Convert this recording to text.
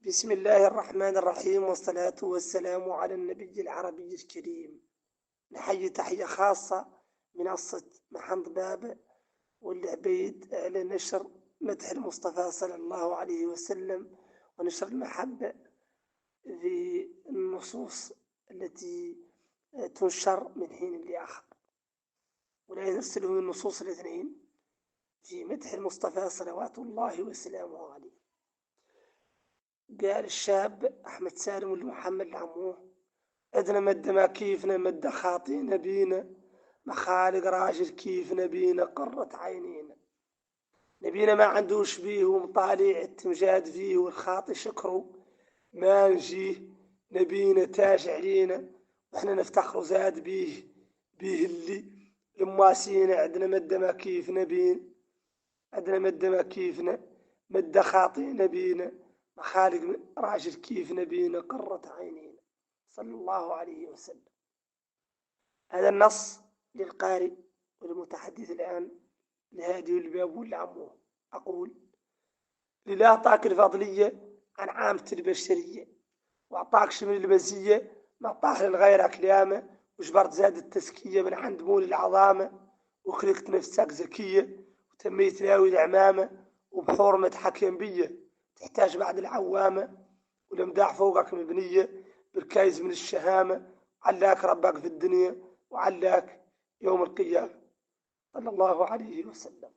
بسم الله الرحمن الرحيم، والصلاة والسلام على النبي العربي الكريم. نحيي تحية خاصة منصة محمد باب والعبيد على نشر مدح المصطفى صلى الله عليه وسلم ونشر المحبة في النصوص التي تنشر من حين لآخر، ولا نرسل من النصوص الاثنين في مدح المصطفى صلوات الله وسلامه عليه. قال الشاب أحمد سالم والمحمد العموه: أدنى مد ما كيفنا مد خاطي نبينا، مخالق راجل كيف نبينا قرة عينينا. نبينا ما عندوش بيه ومطالع التمجاد فيه، والخاطي شكره ما نجيه. نبينا تاج علينا وإحنا نفتخر زاد بيه اللي المواسينا. عندنا مد ما كيف نبين، عندنا مد ما كيفنا مد خاطي نبينا، مخالق راجل كيف نبينا قرة عينينا، صلى الله عليه وسلم. هذا النص للقارئ والمتحدث الآن لهادي الباب والعموه. أقول: لله أعطاك الفضلية عن عامة البشرية، وأعطاك شمل المزية ما أعطاه للغيرك ياما، وجبرت زاد التزكية من عند مول العظامة، وخلقت نفسك زكية وتميت ناوي العمامة، وبحور متحكم بيه تحتاج بعد العوامة، والمداح فوقك مبنية بركايز من الشهامة. علاك ربك في الدنيا وعلاك يوم القيامة، صلى الله عليه وسلم.